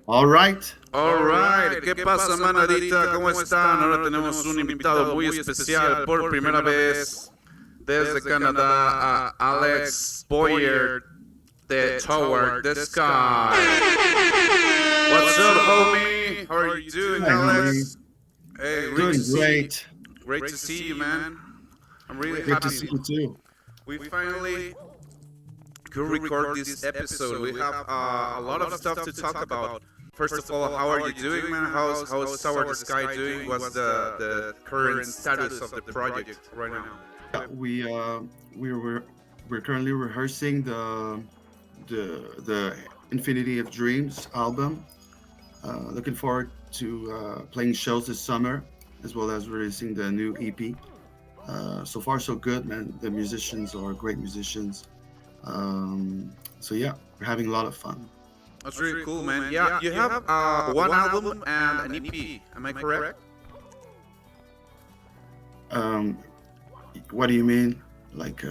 All right. Alright, ¿qué pasa, manadita? ¿Cómo están? Ahora tenemos un invitado muy especial por primera vez desde Canadá, a Alex Boyer de Toward the Sky. What's up, homie? How are you doing, Hi, homie. Alex? Hey, Doing great. great to see you, man. I'm really Great to happy see you too. we finally could record this episode. We have a lot of stuff to talk about. First of all, how are you doing, man? How's Tower the Sky doing? What's the current status of the project right now? We we're currently rehearsing the Infinity of Dreams album. Looking forward to playing shows this summer, as well as releasing the new EP. So far, so good, man. The musicians are great musicians. So yeah, we're having a lot of fun. That's really cool, man. Yeah, you have one album and an EP. Am I correct? Um, what do you mean? Like,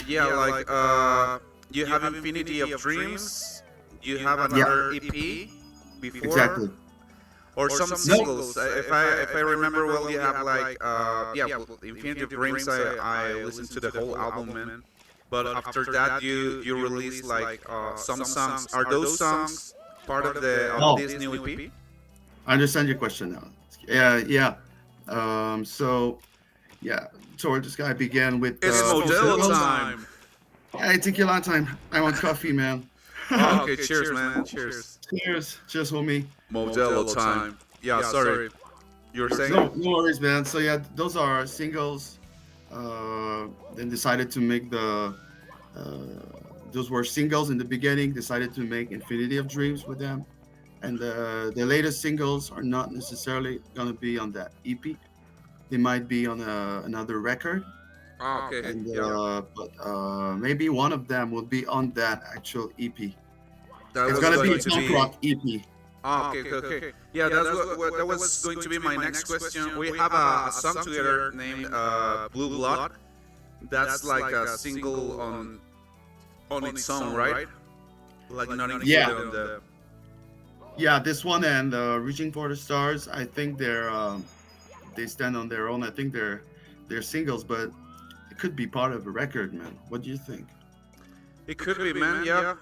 Yeah, like you have Infinity of Dreams. You have yeah, another EP before, exactly. or some No, singles. If I remember well, you have like well, Infinity of Dreams. I listened to the whole album, man. But after that, you release like some songs. Are those songs part of the of oh, this new EP? I understand your question now. Yeah. So yeah, Toward the Sky began with It's Modelo singles. time. Yeah, it took you a long time. I want coffee, man. Oh, okay, cheers, man. Cheers. Cheers, homie. Modelo time. Yeah, sorry. You were saying? No worries, man. So yeah, those are singles. Then decided to make uh, those were singles in the beginning. Decided to make Infinity of Dreams with them, and the latest singles are not necessarily gonna be on that EP. They might be on another record, Oh, okay. and Yeah. but maybe one of them will be on that actual EP. That It's was gonna be going a to punk be. rock EP. Oh, okay. Yeah, that's what that was going to be my next question. We have a song together named Blue Blood. That's like a single on its own, right? Like not Yeah, included on the. yeah. This one and Reaching for the Stars. I think they stand on their own. I think they're singles, but it could be part of a record, man. What do you think? It could be, man. Yeah.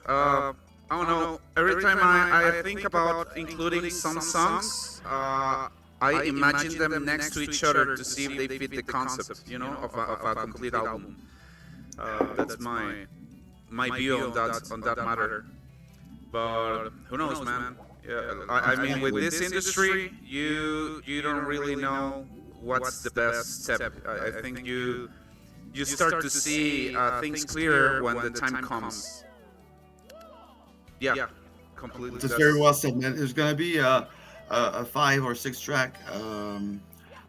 I don't know. Every time I think about including some songs, I imagine them next to each other to see if they fit the concept, of a complete album. That's my view on that matter. But who knows, man? Yeah, I mean, with this industry, you don't really know what's the best step. I think you start to see things clearer when the time comes. Yeah, completely. It's very well said, man. There's gonna be a 5 or 6 track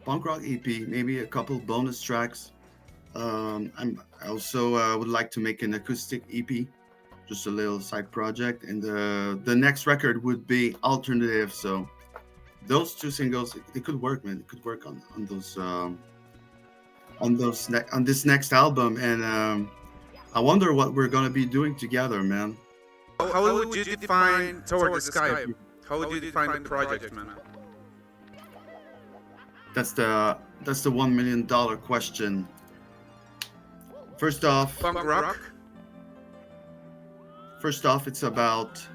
punk rock EP, maybe a couple bonus tracks. I also would like to make an acoustic EP, just a little side project, and the next record would be alternative. So those two singles, it could work, man. It could work on this next album, and I wonder what we're gonna be doing together, man. How would you define Toward the Sky? How would you define the project, man? That's the $1 million question. First off, Punk rock? it's about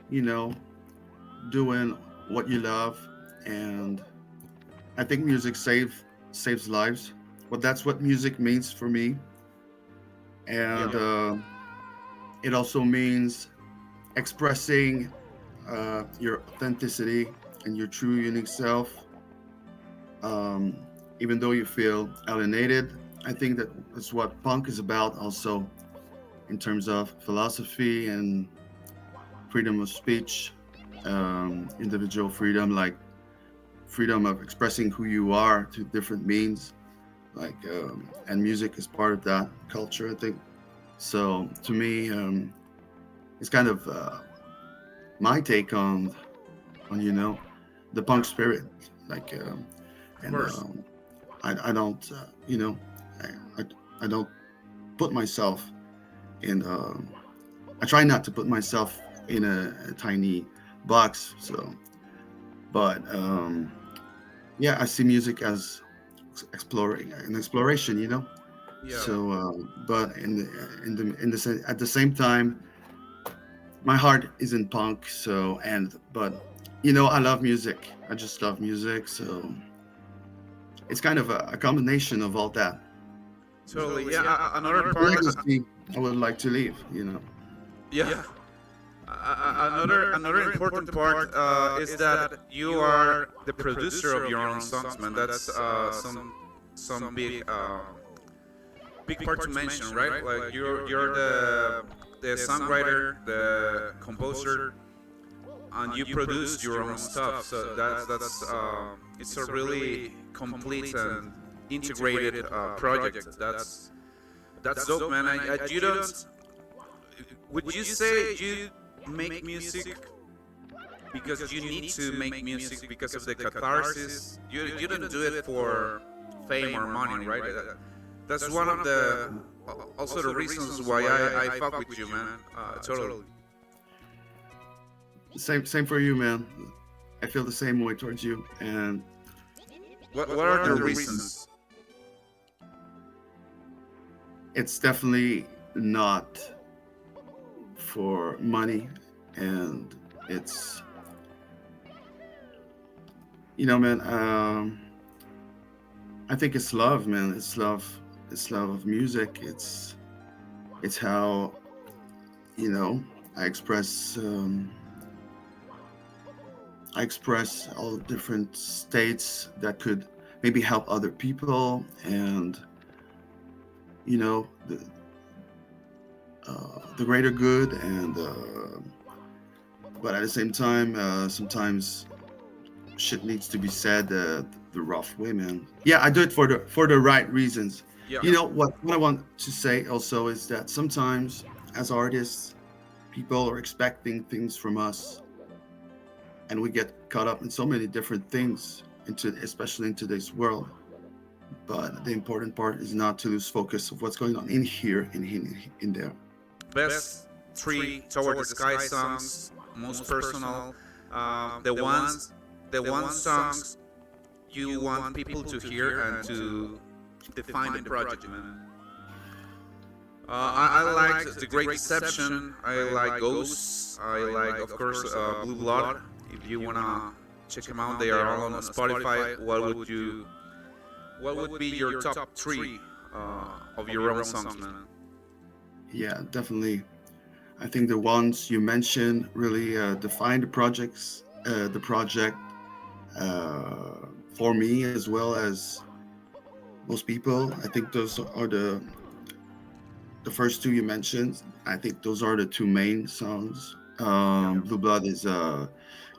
you know doing what you love, and I think music saves lives. But that's what music means for me, and Yeah. it also means expressing your authenticity and your true unique self, um, even though you feel alienated. I think that's what punk is about, also in terms of philosophy and freedom of speech, individual freedom, like freedom of expressing who you are to different means, like and music is part of that culture, I think. So to me, it's kind of my take on the punk spirit, like Of and course. I don't I, I I don't put myself in I try not to put myself in a tiny box. So, but yeah, I see music as exploring an exploration, you know. Yeah. So, but at the same time, my heart is in punk. So, but I love music. I just love music. So it's kind of a combination of all that. Totally. Yeah. Another The part. legacy I would like to leave. Yeah. Another important part is that you are the producer of your own songs, man. That's some big part to mention, right? Like you're the songwriter, the composer, and you produce your own stuff. So that's it's a really complete and integrated project. That's dope, man. You don't. Would you say you make music because you need to make music because of the catharsis? You don't do it for fame or money, right? That's one of the also the reasons why I fuck with you, man. Totally. Same for you, man. I feel the same way towards you, and What are the reasons? it's definitely not for money, and it's man. I think it's love, man. It's love. It's love of music. It's how you know I express. I express all the different states that could maybe help other people, and the greater good, and but at the same time, sometimes shit needs to be said the rough way, man. Yeah, I do it for the right reasons. Yeah. What I want to say also is that sometimes as artists, people are expecting things from us, and we get caught up in so many different things, especially in today's world. But the important part is not to lose focus of what's going on in here and in there. Best three toward the sky songs, most personal, the one songs you want people to hear and to define the project, man. I liked The Great Deception. I like Ghosts. I like, of course, Blue Blood. If you wanna check them out, they are all on Spotify. What would be your top three of your own songs, man? Yeah, definitely. I think the ones you mentioned really define the project for me as well as most people. I think those are the first two you mentioned. I think those are the two main songs. Blue Blood is a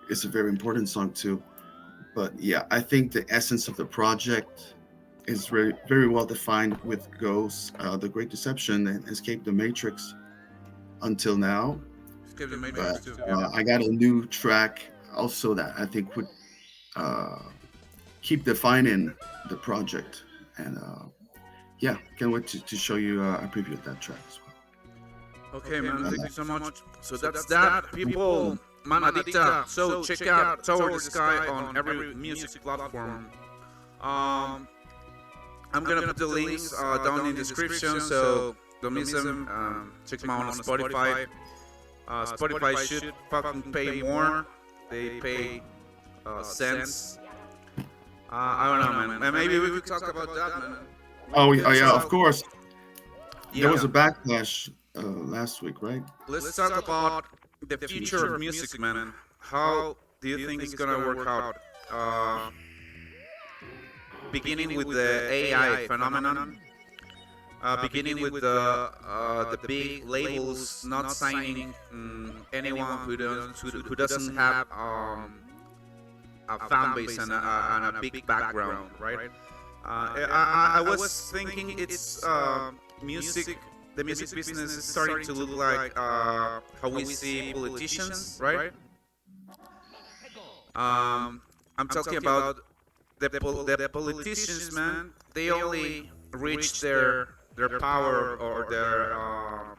very important song too. But yeah, I think the essence of the project is very very well defined with Ghosts, The Great Deception, and Escape the Matrix until now. Skip the Matrix But too. Yeah. I got a new track also that I think would uh, keep defining the project. And yeah, can't wait to show you a preview of that track as well. Okay, man. Thank you so much. So that's that, people. Manadita. So check out Toward the Sky on every music platform. Um, I'm gonna put the links down in the description, so don't miss them. Check them out on Spotify. Spotify should fucking pay more. They pay cents. I don't know, man. And maybe we could talk about that, man. Oh, yeah, of course. Yeah. There was a backlash last week, right? Let's talk about the future of music, man. How do you think it's gonna work out? Beginning with the AI phenomenon, beginning with the big labels not signing anyone who doesn't have a fan base and a big background, right? I was thinking it's music. The music business is starting to look like how we see politicians, right? I'm talking about the politicians, man. They only reach their power or their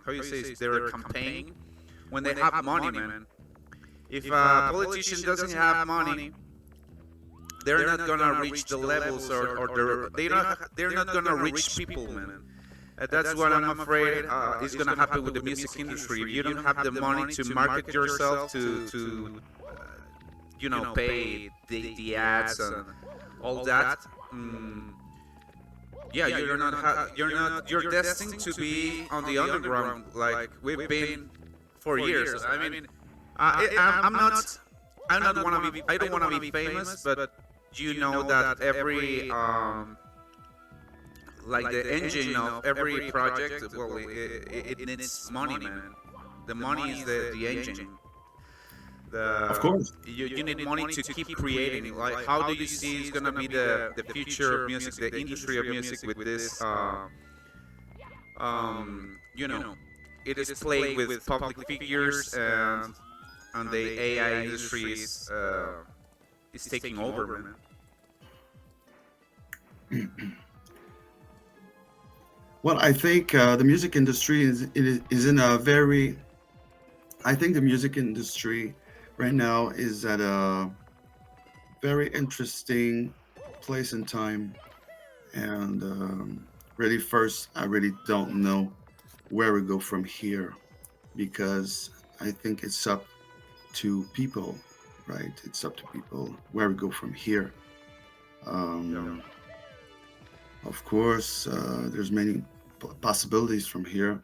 how you say it, their campaign when they have money, man. if a politician doesn't have money, they're not gonna reach the levels, or they're not gonna reach people, man. That's what I'm afraid is gonna happen with the music industry. If you don't have the money to market yourself, to pay the ads and all that. Yeah, you're destined to be on the underground, like we've been for years. I mean, I don't wanna be famous, but you know that every like the engine of every project, well, it needs money, man. The money is the engine. Of course. You need money to keep creating. Like, how do you see is gonna be the future of music, the industry of music with this? You know, it is played with public figures, and the AI industry is taking over, man. Well, I think the music industry is in a very. I think the music industry right now is at a very interesting place in time, and really, first, I really don't know where we go from here, because I think it's up to people, right? It's up to people where we go from here. Um, Of course, there's many possibilities from here,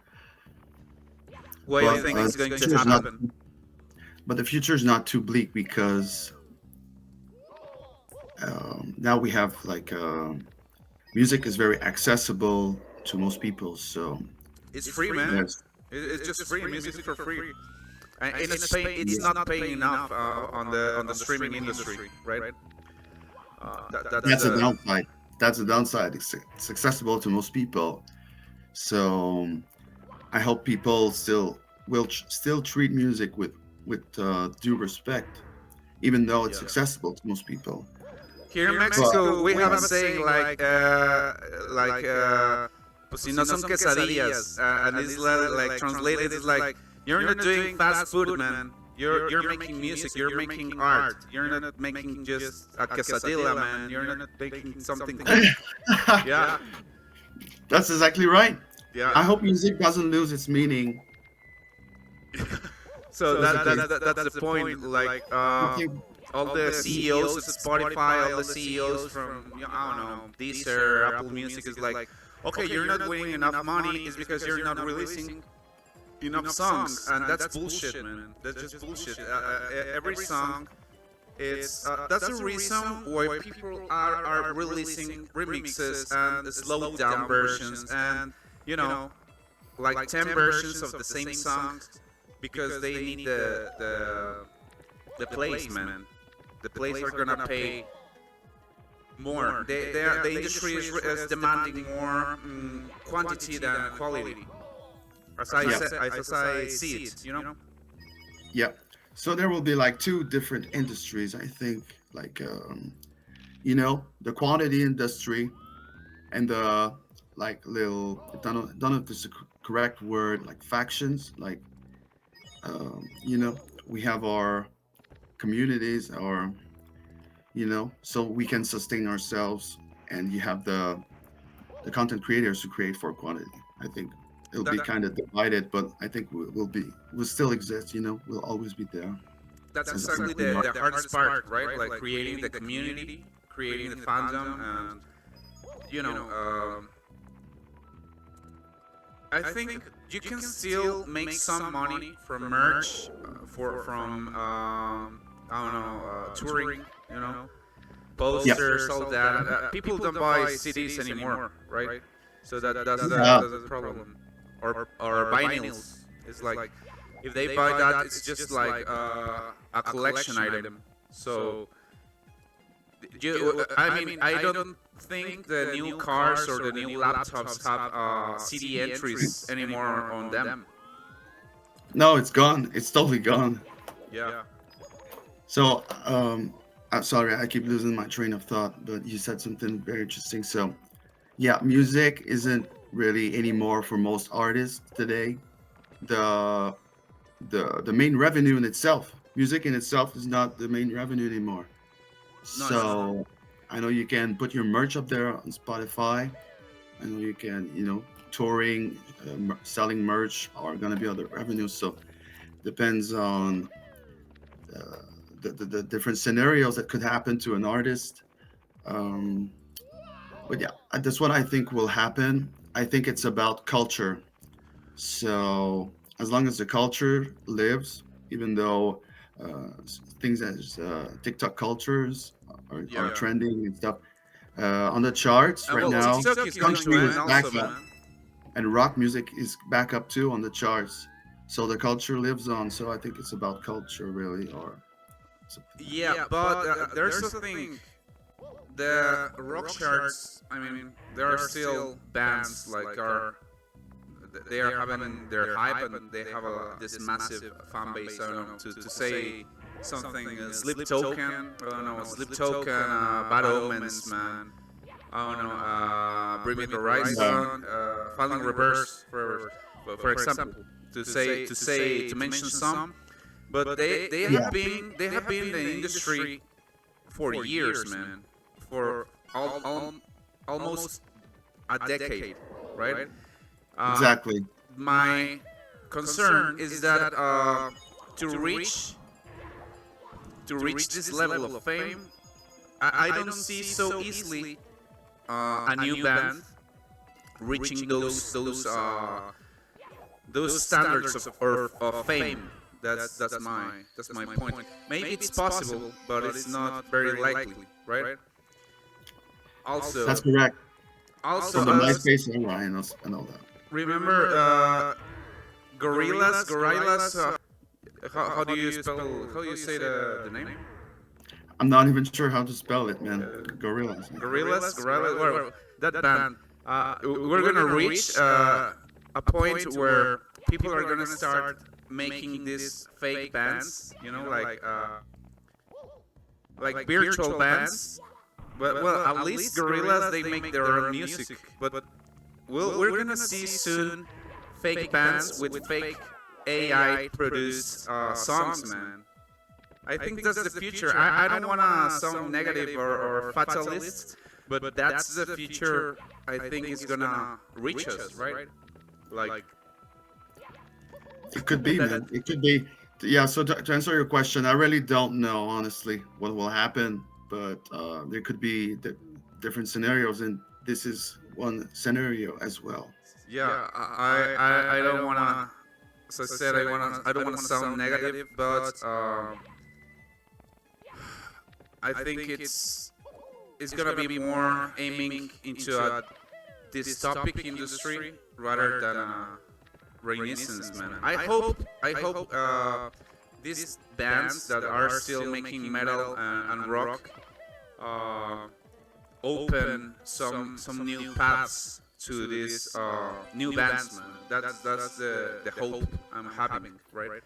What do you but think is going to future is not. happen? But the future is not too bleak, because now we have like music is very accessible to most people. So It's free, man. yes, It's just free. Music is for free. And it's not paying enough on the streaming industry, right? That's that's a the downside. That's a downside. It's accessible to most people. So I hope people still treat music with due respect, even though it's accessible to most people. Here in But Mexico, we have a saying pues si no son quesadillas, and it's like translated, it's like, you're not doing fast food, man. You're making music. You're making art. You're not making just a quesadilla, man. You're not making something cool. Yeah, that's exactly right. yeah. I hope music doesn't lose its meaning. So Basically, that's the point. Like, I think all the CEOs of Spotify, all the CEOs from, I don't know, Deezer, Apple Music is like, okay, you're not winning enough money is because you're not releasing enough songs, and that's bullshit, man. That's just bullshit. Every song, it's that's the reason why people are releasing remixes and slowed down versions, and like 10 versions of the same songs, because they need the plays, man. The plays are gonna pay more. The industry is demanding more quantity than quality. As I yeah, said, as I see it. yeah. So there will be like two different industries. I think, like the quantity industry and the like little. I don't know if this is the correct word. Like factions. Like we have our communities, or so we can sustain ourselves, and you have the content creators who create for quantity. I think it'll be That, kind of divided, but I think we'll still exist. We'll always be there that's as a exactly simple market. the hardest part, right? Like creating the community, creating the fandom, and you know, um, I think you can still make some money from merch, from I don't know, touring, Yeah, posters, all that. People don't buy CDs anymore, right? So yeah, that's a problem. Or vinyls. It's like, if they buy that, it's just like a collection item. So I don't think the new cars or the new laptops have CD entries anymore on them. no, it's gone. It's totally gone. Yeah. So, I'm sorry, I keep losing my train of thought, but you said something very interesting. So, yeah, music isn't really anymore for most artists today. The the main revenue in itself, music in itself is not the main revenue anymore. No, it's not. So I know you can put your merch up there on Spotify. I know you can, touring, selling merch are going to be other revenues. So depends on uh, the different scenarios that could happen to an artist. Um, but yeah, that's what I think will happen. I think it's about culture. So as long as the culture lives, even though things as TikTok cultures are Yeah. trending and stuff on the charts right Well, now, TikTok is going country to is end back also, up, man. and rock music is back up too on the charts. So the culture lives on. So I think it's about culture really, or something like Yeah, but there's a thing. The rock charts, I mean, there are still bands like they are having their hype and they have this massive fan base. I don't know, to say something, Sleep Token, I don't know, Sleep Token, Bad Omens, man. I don't know, Bring Me the that. Horizon, Falling Reverse, for example, to mention some. But Yeah, they have been in the industry for years, man, for almost a decade, right? Uh, exactly. my concern is that to reach this level of fame, I don't see so easily a new band reaching those standards of fame. That's my point. Maybe it's possible, but it's not very likely, right? That's Also, correct. also, From the MySpace era and all that. remember Gorillas. How do you spell? How do you say the name? I'm not even sure how to spell it, man. Uh, Gorillas. Gorillas. Well, that band. We're gonna reach a point where people are gonna start making these fake bands. You know, like virtual bands. But well, at least Gorillas they make their own music. But we're gonna see soon fake bands with fake AI produced songs, man. I think that's the future. I don't want to sound negative or fatalist, but that's the future I think is gonna reach us, right? Like It could be, that. man. It could be. Yeah. So to answer your question, I really don't know honestly what will happen, but there could be different scenarios, and this is one scenario as well. Yeah, I don't wanna. As I said, I don't wanna sound negative, but I think it's gonna be more aiming into a dystopic industry rather than a renaissance, man. I hope these bands that are still making metal and rock uh, open some new paths to these new bands, man. That's the hope I'm having, right?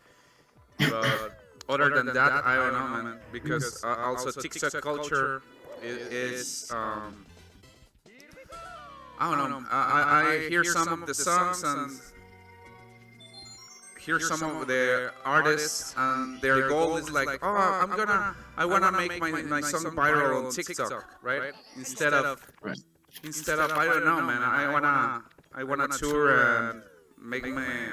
But other than that, I don't know, man. Because also TikTok culture is I don't know. I hear some of the songs and hear some of the artists, and their goal is like, oh, I wanna make my song viral on TikTok, right? Right. Instead of I don't know, man. I wanna tour and make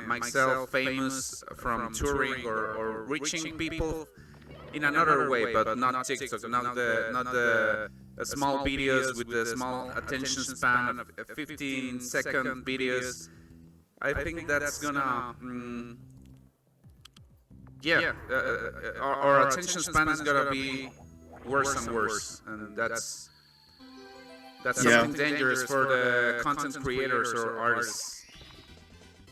myself famous from touring or reaching people in another way, but not TikTok, not the small videos with the small attention span of 15-second videos. I think that's gonna, yeah, our attention span is gonna be worse and worse, and that's Yeah. something dangerous for the content creators or artists.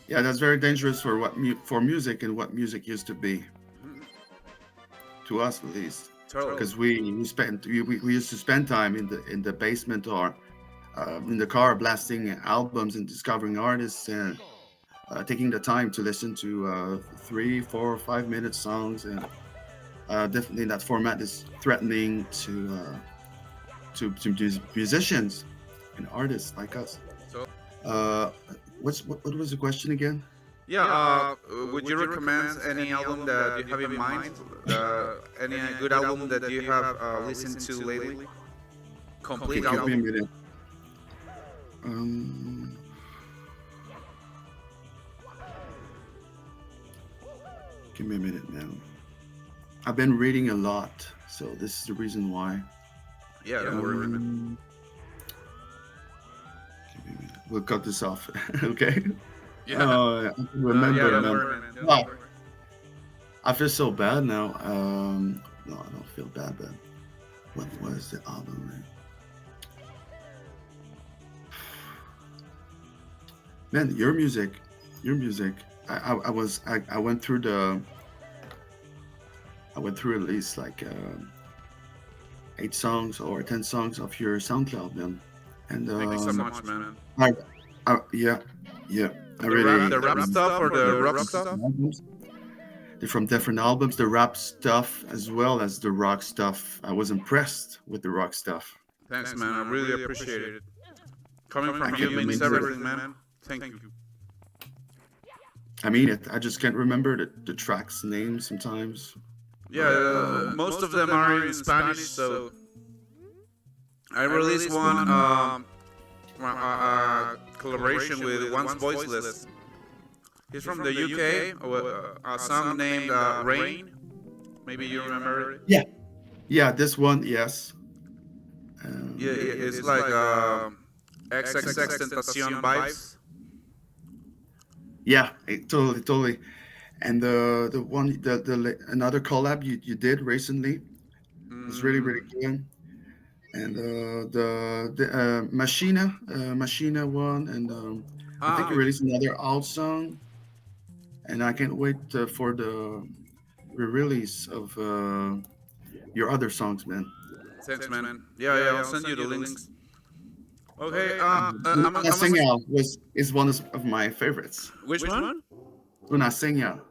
Yeah, that's very dangerous for for music and what music used to be Mhm. to us at least, Totally. because we used to spend time in the basement or in the car blasting albums and discovering artists and taking the time to listen to 3, 4, 5 minute songs, and definitely that format is threatening to musicians and artists like us. So Uh, what was the question again? Yeah. Would you recommend any album that you have in mind? Any good album that you have listened to lately? Okay, Complete give me a album. minute. Um, give me a minute, man. I've been reading a lot, so this is the reason why. Yeah, don't worry, man. Um, give me a minute. We'll cut this off, okay? Yeah. I can Yeah, remember, don't man. worry, man. Don't Wow, worry. I feel so bad now. No, I don't feel bad, but what was the album, man? Man, your music. I went through I went through at least like 8 songs or 10 songs of your SoundCloud, man. And Thank you so much, man. I, yeah, yeah, I really The rap stuff or the rock stuff? albums. They're from different albums, the rap stuff as well as the rock stuff. I was impressed with the rock stuff. Thanks, man. I really appreciate it. Coming I from can't you means remember. everything, man. Thank you. I mean it. I just can't remember the tracks' names sometimes. Yeah, But most of them are in Spanish, so I released one collaboration with Once Voiceless. He's from the UK, a song named Rain. Maybe you remember it? yeah, this one, yes. Yeah, it's like XXX Tentacion vibes. Yeah, totally, totally. And the one another collab you did recently was really really Mm, good. And the Machina one, and I think you okay. released another alt song, and I can't wait for the re-release of your other songs, man. Thanks, man. Yeah, I'll send you the links. Okay, Una I'm a, Señal is one of my favorites. which one? Una Señal.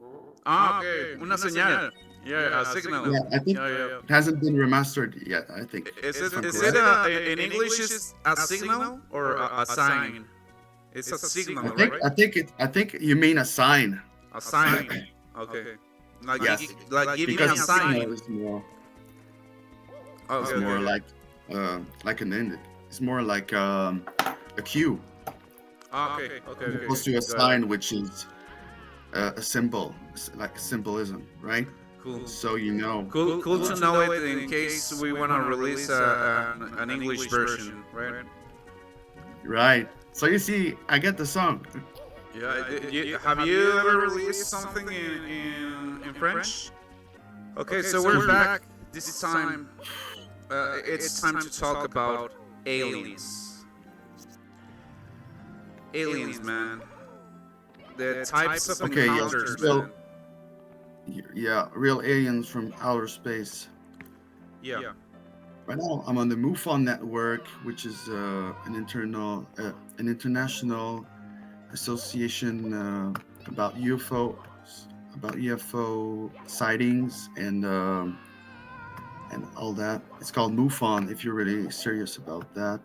Okay, una señal. Yeah, a signal. Yeah, I think Yeah, yeah. it hasn't been remastered yet. I think, Is if I'm it correct. in English is a signal or a sign? It's a signal, right? I think you mean a sign. A sign. Okay. Like Yes, like giving because a a signal sign. is more. It's Okay, more okay. like an end. It's more like a cue, Okay, okay, as okay. opposed to a Got it. sign, which is a symbol, like symbolism, right? Cool. So you know, Cool to know it in case we want to release an English version, right? right? So you see, I get the song. Yeah. Have you ever released something in French? Okay, so we're back. This time, it's time to talk about aliens. Aliens, man. The types of Okay, yes, encounters, real, man. yeah, real aliens from outer space. Yeah. Right now, I'm on the MUFON network, which is an international association about UFO sightings and all that. It's called MUFON. If you're really serious about that,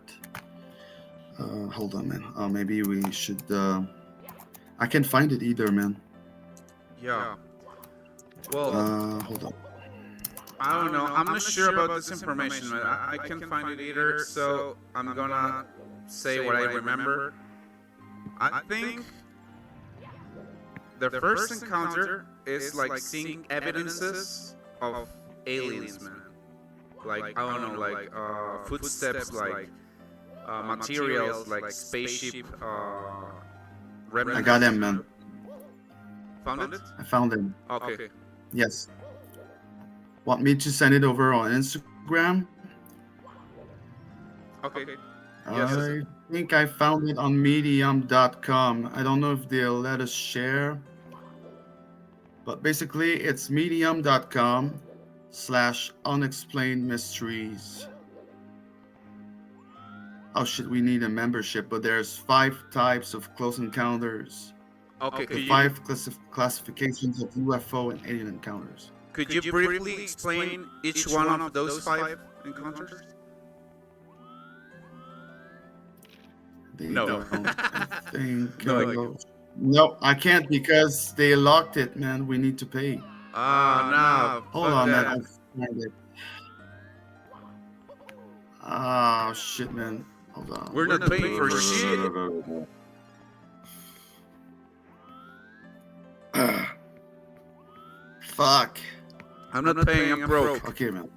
hold on, man. Maybe we should. I can't find it either, man. Yeah. Well, Hold on. I don't know. I'm not sure about this information, man. I can't find it either, so I'm gonna say what I remember. I think the first encounter is like seeing evidences of aliens, man. Like I don't know, like footsteps, like materials, like spaceship remnants. I got them, man. Found it? I found them. Okay. Yes. Want me to send it over on Instagram? Okay. Yes. I think I found it on medium.com. I don't know if they'll let us share. But basically, it's medium.com/unexplained mysteries. Oh shit, we need a membership, but there's 5 types of close encounters. Okay. The 5 classifications of UFO and alien encounters. Could you briefly explain each one of those 5 encounters? They No. don't, I think. No, No, I can't because they locked it, man. We need to pay. Oh no, Hold fuck on, man. I that. find it. Oh shit, man. Hold We're not paying for shit. on. Fuck. I'm not paying. I'm broke. Okay, man.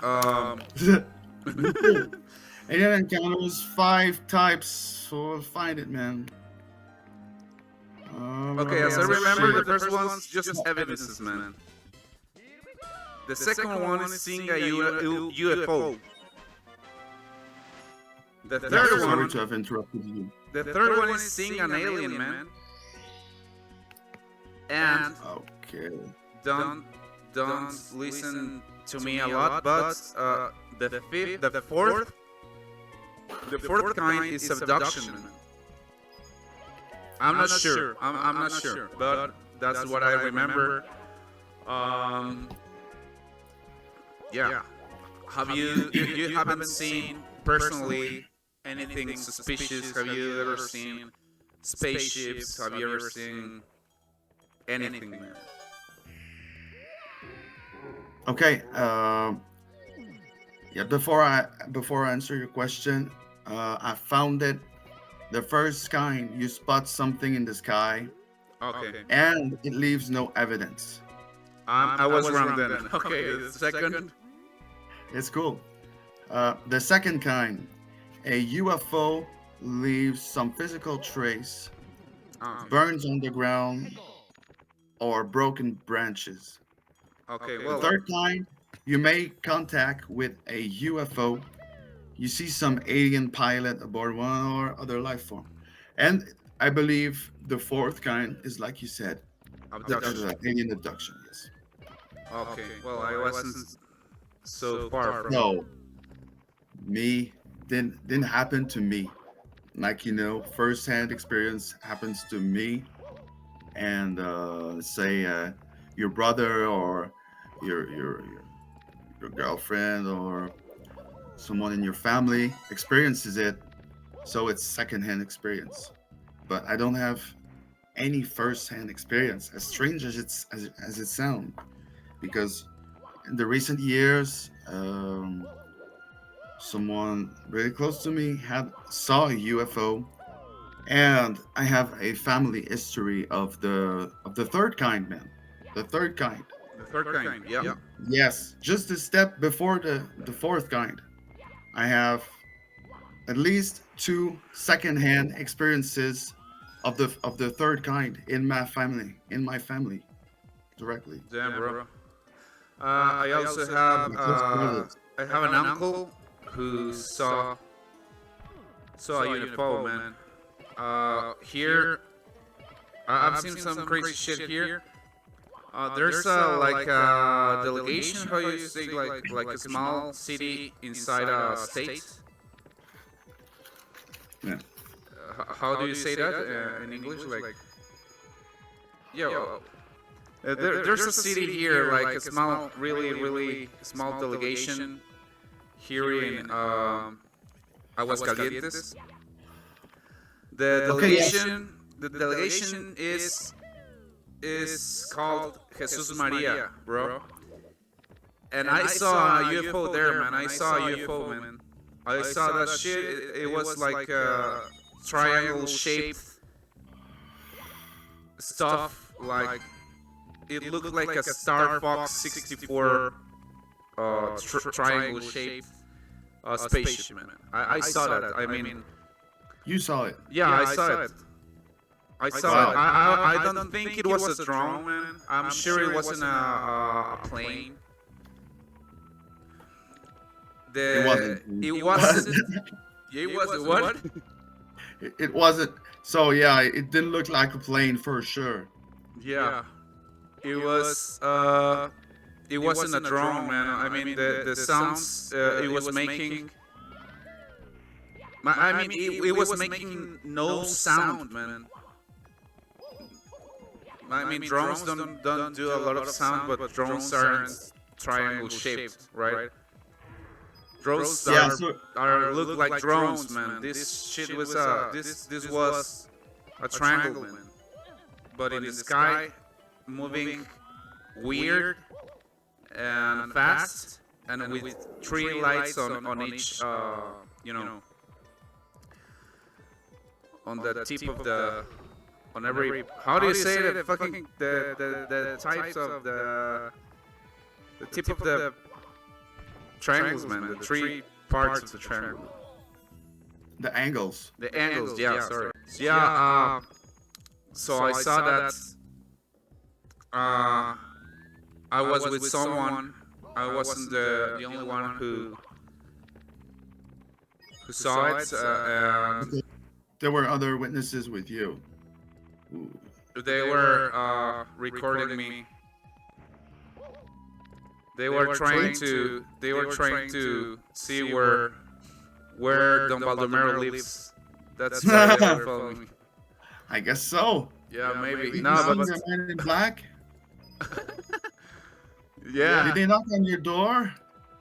Um. Alien encounters 5 types. So we'll find it, man. Okay, as I remember, the first one's just evidences, man. The second one is seeing a UFO. The third Sorry one, to have interrupted you. the third one is seeing an alien, man. And Okay. don't listen to me a lot, but the fourth kind is abduction, man. I'm not sure. I'm not sure, but that's what I remember. Yeah. Have you haven't seen personally anything suspicious? Have you ever seen spaceships? Have you ever seen anything, man? Okay. Yeah. Before I answer your question, I found it. The first kind, you spot something in the sky, Okay. and it leaves no evidence. I was wrong then. Okay, the second. It's cool. The second kind, a UFO leaves some physical trace, burns on the ground, or broken branches. Okay, The well, third kind, you make contact with a UFO. You see some alien pilot aboard one or other life form. And I believe the fourth kind is like you said, abduction. alien abduction, yes. Okay, well, I wasn't so far from. No, me didn't happen to me. Like first hand experience happens to me, and say your brother or your your your your girlfriend or someone in your family experiences it, so it's secondhand experience. But I don't have any first-hand experience, as strange as it sounds, because in the recent years, someone really close to me had saw a UFO, and I have a family history of the third kind, man. The third kind. The third kind, yeah. Yes, just a step before the fourth kind. I have at least 2 second-hand experiences of the third kind in my family directly. Damn, bro. I also have My close brothers. I have an uncle who saw a UFO, man. Here I've seen some crazy shit here. There's like a delegation, how you say, like a small city inside a state. Yeah. How do you say that in English? Like, yeah. There's a city here, like a small, really small delegation here in Aguascalientes. The Okay, yes. delegation is called Jesus Maria, bro. And I saw a UFO there, man. I saw a UFO, man. I saw that shit. It was like a triangle shaped stuff. Like it looked like a Star Fox 64 triangle shaped spaceship, man. I saw that. I mean, You saw it. yeah, I saw it. I saw it. I don't think it was a drone, man. I'm sure it wasn't a plane. It wasn't. It wasn't. It was what? It wasn't. So yeah, it didn't look like a plane for sure. Yeah. It was. It wasn't a drone, man. I mean, the sounds it was making. I mean, it was making no sound, man. I mean, drones don't do a lot of sound, but drones aren't triangle shaped, right? Drones Yeah. So are look like drones, man. This shit was this was a triangle, man. But in the sky, moving weird and fast, and with three lights on each, you know, on the tip of the, on every. How do you say the fucking the types of the tip of the triangles, man? The three parts of the triangle. the angles. The angles, yeah. Sorry. So, yeah. So I saw that. I was with someone. I wasn't the only one who saw it, and There were other witnesses with you. Ooh. they were recording me. They were trying to see where Don Baldomero lives. That's why they were following me. I guess so. Yeah, maybe. You No, seen but the man in black? yeah, Did they knock on your door?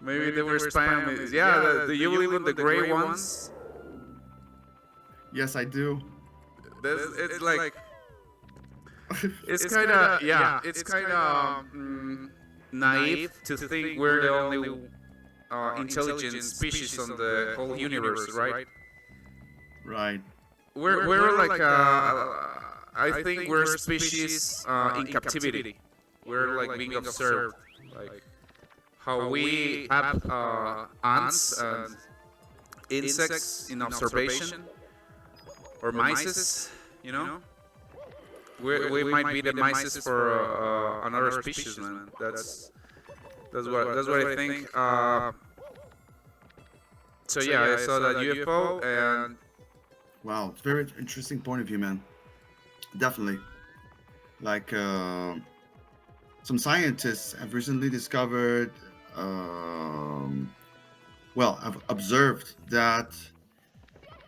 maybe they were spamming me. Yeah, do you believe in the gray ones? Yes, I do. It's like it's kind of it's kind of naive to think we're the only intelligent species on the whole universe, right? Right. We're like I think we're a species in captivity. We're like being observed, like how we have ants and insects in observation, or mice, you know. We might be the mice for another species, man. That's what I think. So yeah, I saw that UFO, and Wow, it's a very interesting point of view, man. Definitely. Like, some scientists have recently discovered, well, I've observed that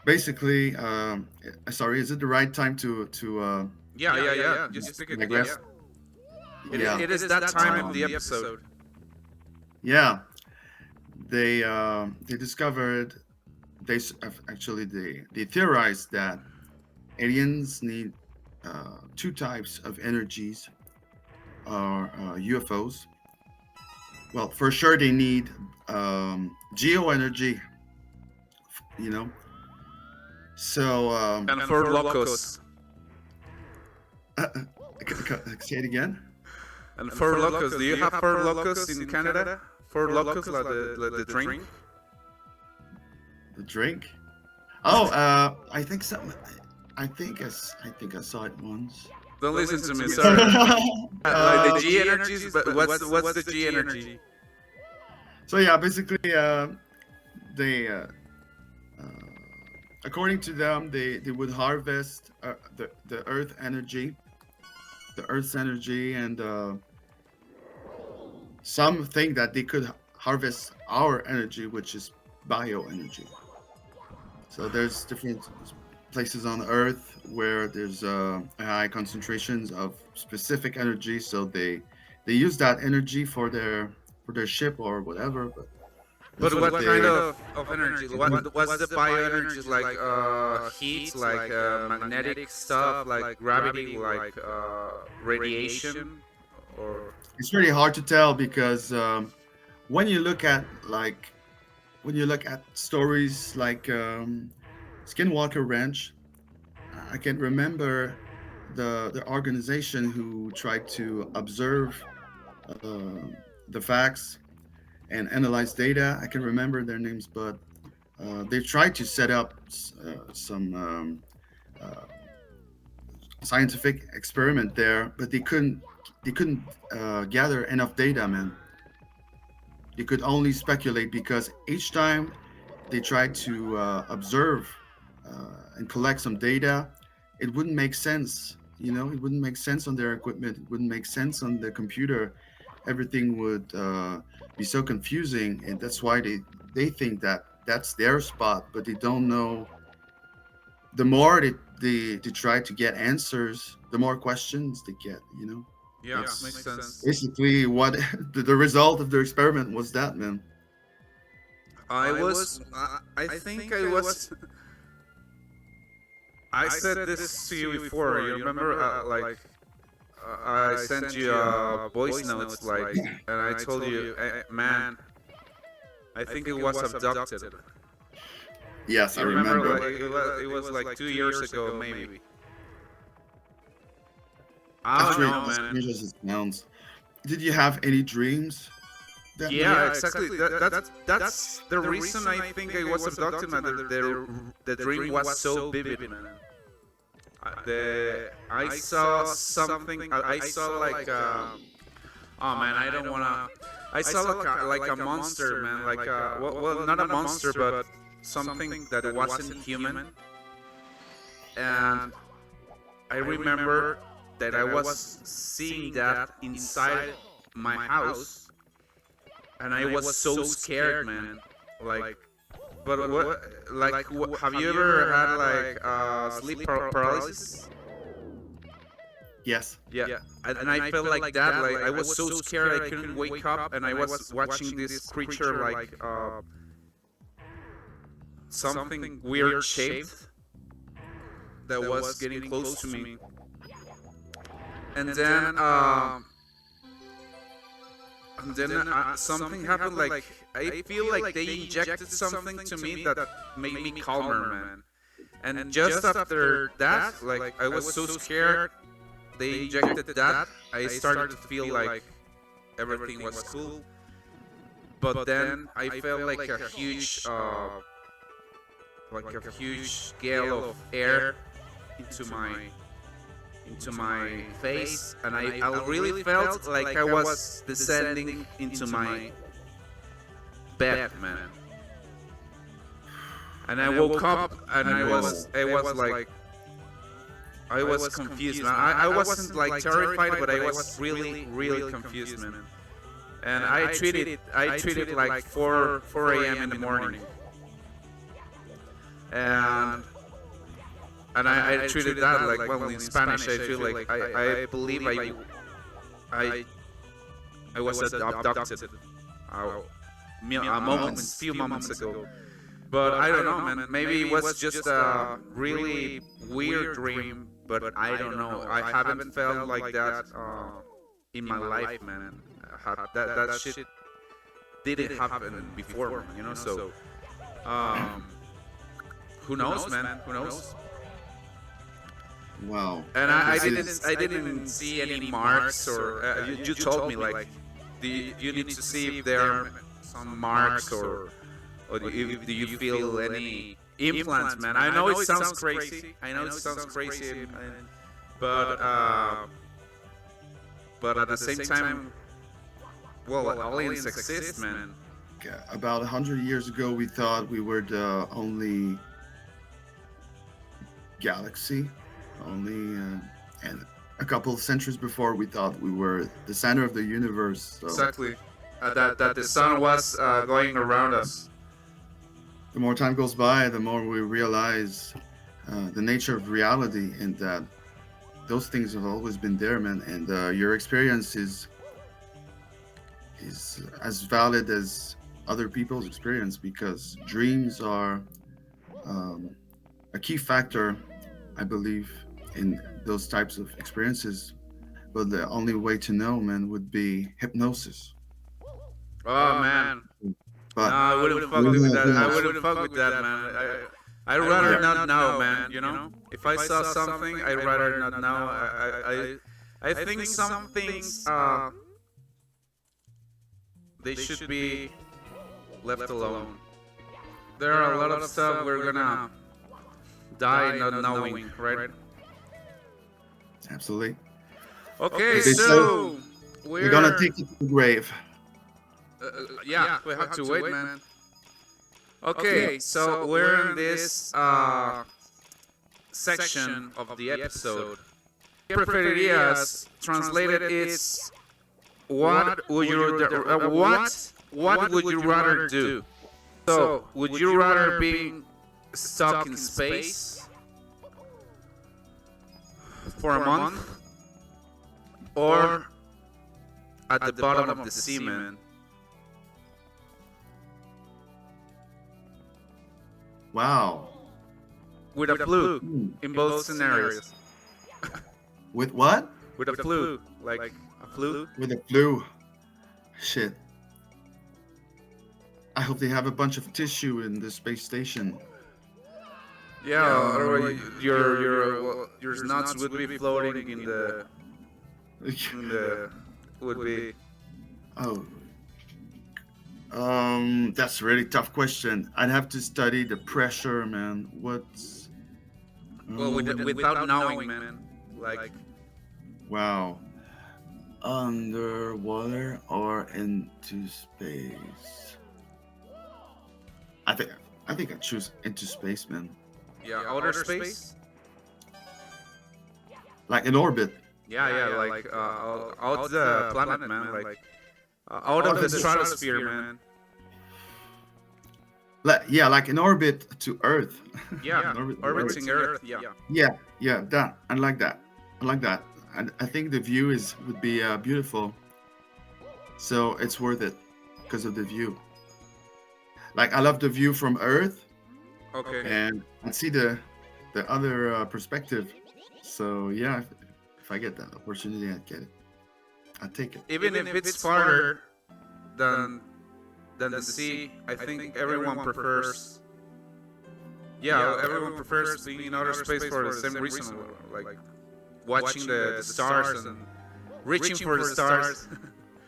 basically, sorry, is it the right time to yeah. Just speak it. digress? Yeah. It is that time of the episode. Yeah, they discovered actually they theorized that aliens need two types of energies, or UFOs. Well, for sure they need geo energy, you know. So And for locos. say it again. And for locos. Do you have for locos in Canada? For locos, like the drink. The drink. Oh, I think so. I think I saw it once. Don't listen to me, sorry. Like the G energies, but what's the G energy? So yeah, basically, they, according to them, they would harvest the Earth's energy, and some think that they could harvest our energy, which is bioenergy. So there's different places on Earth where there's high concentrations of specific energy, so they use that energy for their ship or whatever. But what kind of energy? What's the bioenergy? Like heat, like magnetic stuff, like gravity, like radiation, or? It's really hard to tell because when you look at stories like Skinwalker Ranch, I can remember the organization who tried to observe the facts and analyze data. I can remember their names, but they tried to set up some scientific experiment there, but they couldn't gather enough data, man. They could only speculate because each time they tried to observe and collect some data, it wouldn't make sense. You know, it wouldn't make sense on their equipment. It wouldn't make sense on the computer. Everything would be so confusing, and that's why they think that that's their spot, but they don't know. The more they try to get answers, the more questions they get. You know. Yeah, makes sense. Basically, what the result of their experiment was that, man. I think I was. I said this to you before. You remember, I sent you voice notes, like, and I told you, man, I think it was abducted. Yes, I You remember. remember, like, it was like 2 years ago, maybe. I don't know, man. Strange as it sounds. Did you have any dreams? Yeah, exactly. That's the reason I think I was abducted, man. The dream was so vivid, man. I saw something. I saw like oh man, I don't wanna. I saw like a monster, man. Like well, not a monster, but something that wasn't human. And I remember that I was seeing that inside my house, and I was so scared, man. Like, but what? Like, have you ever had like sleep paralysis? Yes. Yeah, and I felt like that. Like I was so scared I couldn't wake up, and I was watching this creature like something weird shaped that was getting close to me. And then something happened. Like I feel like they injected something to me that made me calmer, man. And just after that, like I was so scared, they injected that. I started to feel like everything was cool. But then I felt like a huge gale of air into my face, and I really felt like I was descending into my bed, man. And I woke up, and I was like, I was confused, man. I wasn't like terrified, but I was really confused, man. And I treated like 4 a.m. in the morning, and I treated that like, well, in Spanish I feel like I believe I was abducted few moments ago. But I don't know, man. Maybe it was just a really weird dream, but I don't know. I haven't felt like that in my life, man. That shit didn't happen before, man, you know? So, who knows, man? Who knows? Wow. And I didn't see any marks, or you told me like, you need to see if there are some marks, or do you feel any implants, man? I know it sounds crazy. But at the same time, well, aliens exist, man. About 100 years ago, we thought we were the only galaxy. And a couple of centuries before, we thought we were the center of the universe. So exactly. That the sun was going around us. the more time goes by, the more we realize the nature of reality, and that those things have always been there, man. And your experience is as valid as other people's experience, because dreams are a key factor, I believe, in those types of experiences. But the only way to know, man, would be hypnosis. Oh man. But No, I wouldn't fuck with that. I wouldn't fuck with that, man. I'd rather not know, man. You know, if I saw something, I'd rather not know. I think some things they should be left alone. There are a lot of stuff we're gonna die not knowing, right? Absolutely. Okay, They so we're gonna take it to the grave. Yeah, we have to wait, man. Okay, so we're in this section of the episode. Preferirías, translated, is what would you rather do? So, would you rather be stuck in space for a month, or at the bottom of the sea, man? Wow. with a fluke in both scenarios. With what? With a fluke, like a fluke. With the flu. Shit. I hope they have a bunch of tissue in the space station. Yeah, otherwise your nuts would be floating in the would be. Oh. That's a really tough question. I'd have to study the pressure, man. What's Well, without knowing, man. Like, wow. Underwater or into space? I think I choose into space, man. yeah, outer space. Like in orbit. Yeah, like out the planet, man. Like out of the stratosphere, man. Like in orbit to Earth. Yeah, In orbit to orbiting Earth. Yeah. Yeah, that. I like that. And I think the view would be beautiful. So it's worth it because of the view. Like I love the view from Earth, Okay. and I see the other perspective. So yeah, if I get that opportunity, I'd get it. I'd take it. Even if it's farther than the sea, I think everyone prefers. Yeah, everyone prefers being in outer space for the same reason, like watching the stars and reaching for the stars.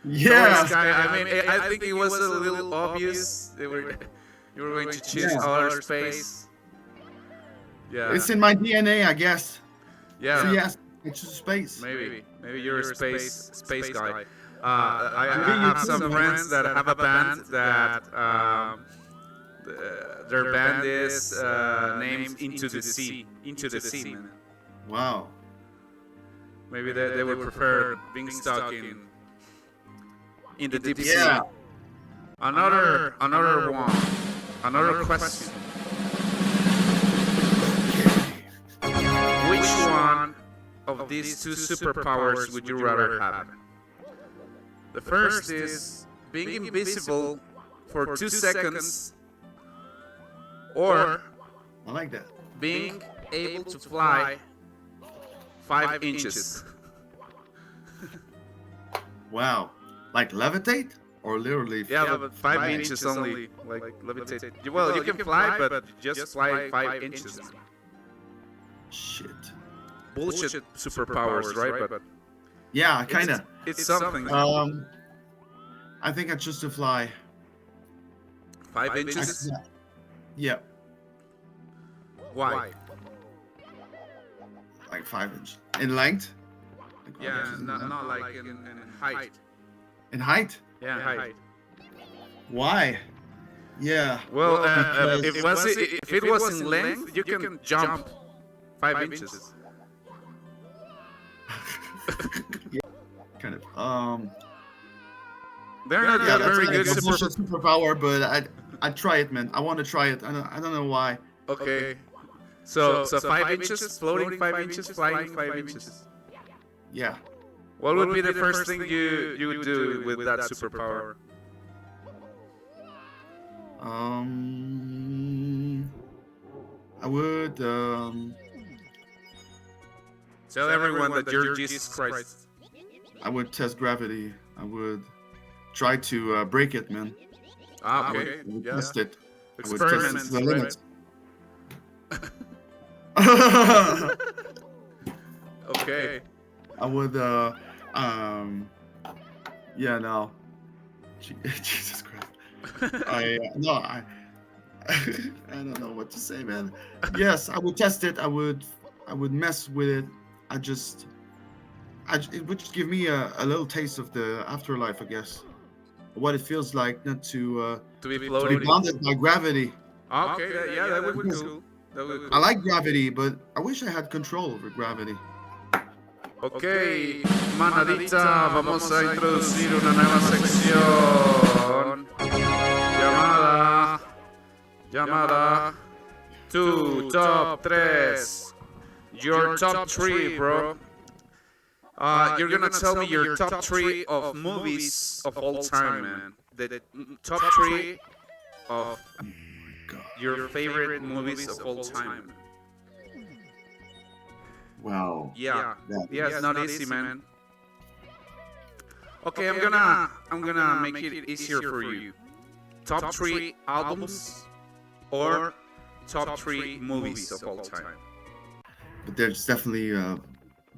Yeah. I mean, I think it was a little obvious you were going to choose outer space. Yeah. It's in my DNA, I guess. Yeah. So yes, I choose space. Maybe you're a space guy. I have some friends that have a band that their band is named Into the Sea, man. Wow. Maybe they would prefer being stuck in the deep sea. Yeah. Another question. Which one of these two superpowers would you rather have? The first is being invisible for 2 seconds, or I like that. being able to fly 5 inches. Wow. Like levitate or literally? Yeah, but 5 inches only, like levitate. Well, you can fly, but just fly 5 inches. Shit. Bullshit superpowers, right? But Yeah, kinda. it's something. I think I choose to fly. 5 inches? Yeah, Why? like 5 inches in length. Like 5 Yeah, inches not like in height. in height. Yeah, height. Why? Yeah. Well, because- if it was in length, you can jump 5 inches. kind of. They're not Yeah, that that's very like good a bullshit superpower, but I'd try it, man. I want to try it. I don't know why. Okay. So 5 inches, floating 5 inches, flying 5 inches. Yeah. What would be the first thing you would do with that superpower? I would Tell everyone that you're Jesus Christ. I would test gravity. I would try to break it, man. Ah, I okay. would Yeah. test it. I would test it Experiments, to the right? limits. Okay. I would yeah, no. Jesus Christ. I I don't know what to say, man. Yes, I would test it. I would mess with it. It would just give me a little taste of the afterlife, I guess. What it feels like not to be be floating. bounded by gravity. Okay, that would be cool. I like gravity, but I wish I had control over gravity. Ok, manadita, vamos a introducir una nueva sección llamada Tu Top 3. Your top 3, bro. You're gonna tell me your top 3 of movies of all time, man. The top 3 of God. Your favorite movies of all time. Wow. Yeah, That, yeah, it's not easy, man. Okay, I'm gonna make it easier for you. Top three albums or top three movies of all time. but there's definitely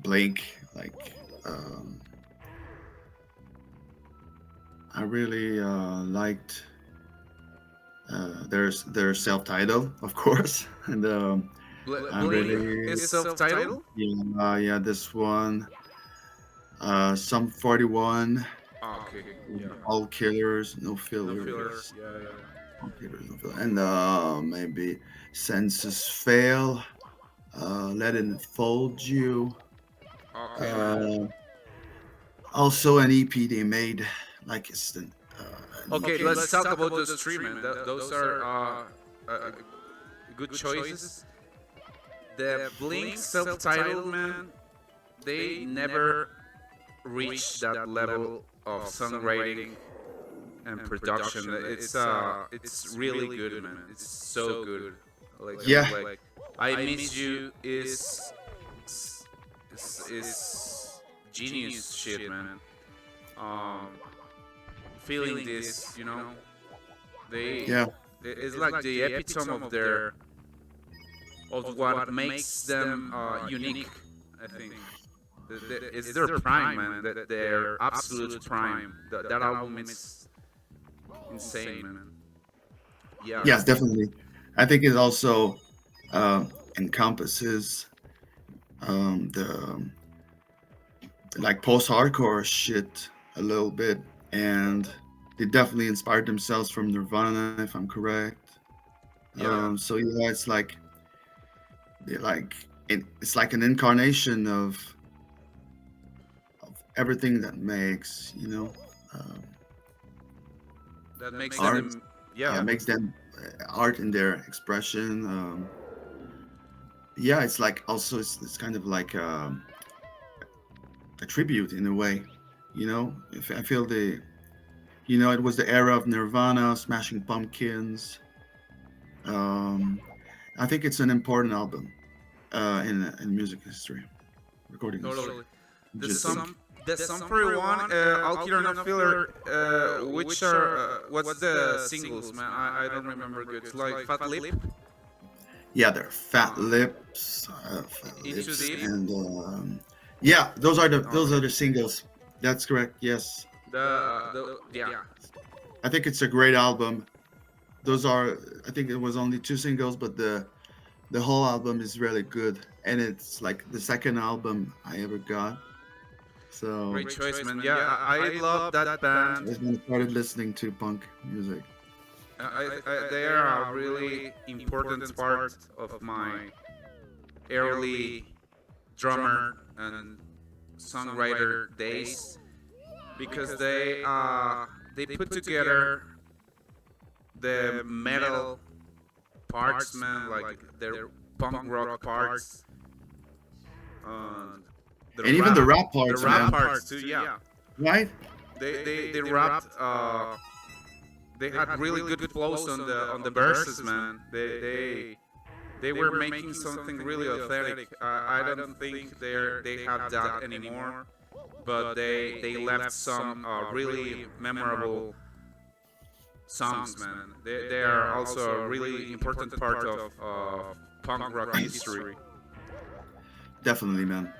Blake. Like, um, I really liked their self-titled, of course, and I Blink really is self-titled. yeah this one, some 41, Okay, yeah. all killers, no No filler. fillers, Yeah, yeah. all killers, no fillers, and maybe senses fail, let it fold you. Okay, man. Uh, Also an EP they made, like it's the Okay, an let's talk about those three, man. Those are good choices. The Blink self-titled, man, they never reached that level of songwriting and production. It's really good, man. It's so good. Like yeah, like I Miss You is genius shit, man. Um, feeling this, they yeah, it's like the epitome of their of what makes them unique. I think it's their prime, man. Their absolute prime. That album is insane, man. Yeah, yeah, definitely. I think it also encompasses the like post-hardcore shit a little bit, and they definitely inspired themselves from Nirvana, if I'm correct. yeah, So yeah, it's like it's like an incarnation of everything that makes that makes art. them. Yeah, Yeah, makes them art in their expression. Yeah, it's like also it's kind of like a tribute in a way. If I feel it was the era of Nirvana, Smashing Pumpkins. Um, I think it's an important album in music history, recording history. totally. The Just think. song, the song for one, All Killer No Filler. Which are what's the singles, man? I don't remember good. It's like Fat Lip, Yeah, they're uh, Fat In Too Lips, Deep. and yeah, those are Okay. the singles. That's correct. Yes, The yeah. I think it's a great album. Those are, I think it was only two singles, but the whole album is really good, and it's like the second album I ever got. So Great choice, man. Yeah, I love that band. that's when I started listening to punk music. They are a really important part of my early drummer and songwriter days because they put together the metal parts, man, like their punk rock parts, and And even the rap the parts, rap man, parts too. Yeah, right? they rapped. They had really good flows on the verses, man. They were making something really authentic. I don't think they have that anymore, but they left some really memorable songs, man. They are also a really important part of punk rock history. Definitely, man.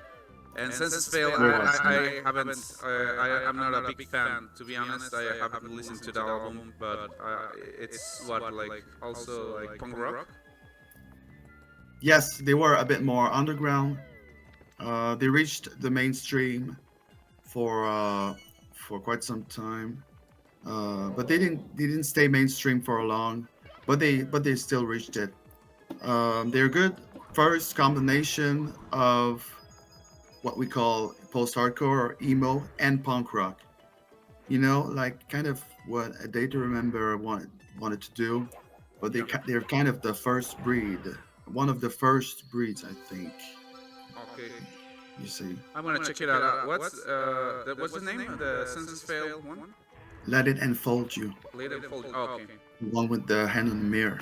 And Senses Fail, Very well said. I haven't, I'm not a big fan, to be honest. I haven't listened to the album, but it's what, like, also like punk rock? Yes, they were a bit more underground. They reached the mainstream for quite some time, but they didn't stay mainstream for long. But they still reached it. They're good first combination of what we call post-hardcore or emo and punk rock. Like kind of what A Day to Remember wanted to do, but Yeah. they're kind of the first breed, one of the first breeds, I think. Okay. You see, I'm gonna check it out. What's the name of the Senses Fail one? Let It Enfold You, Late and Fold. Oh, okay. the one with the hand on the mirror.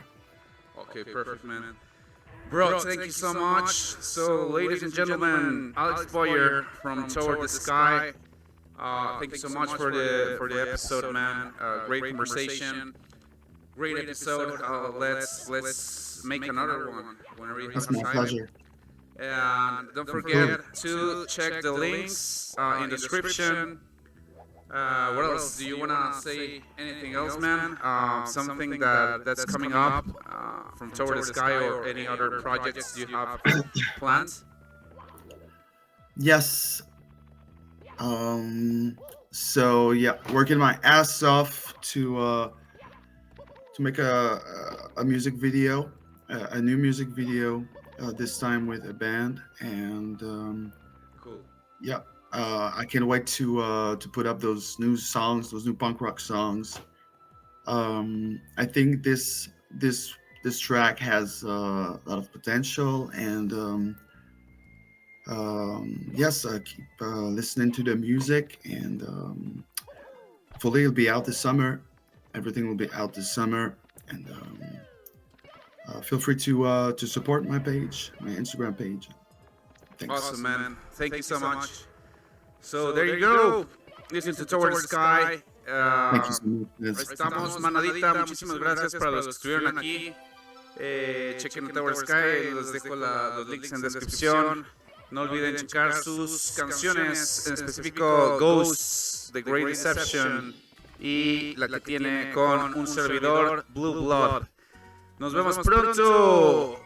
Okay, perfect, man. Bro, thank you so much. So, ladies and gentlemen, Alex Boyer from Toward the Sky. Thank you so much for the episode, man. Great conversation, great episode. Let's make another one whenever you have It's my time. pleasure. And don't forget to check the links in the description. What else? Do you wanna say anything else, man? Something that's coming up from Toward the Sky, or any other projects you have planned? Yes. So yeah, working my ass off to make a music video, a new music video, this time with a band, and Cool. yeah, I can't wait to put up those new songs, those new punk rock songs. I think this track has a lot of potential, and yes, keep listening to the music, and hopefully it'll be out this summer. Everything will be out this summer, and feel free to support my page, my Instagram page. Thanks. Awesome, man. Thank you so much. So there you go. Listen to Toward the Sky. Thank you so much. Yes. Estamos, manadita. Muchísimas gracias para los que estuvieron aquí. Chequen Tower Sky, les dejo los links en descripción. No olviden checar sus canciones, en específico Ghosts, The Great Deception, y la que tiene con un servidor, Blue Blood. Nos vemos pronto.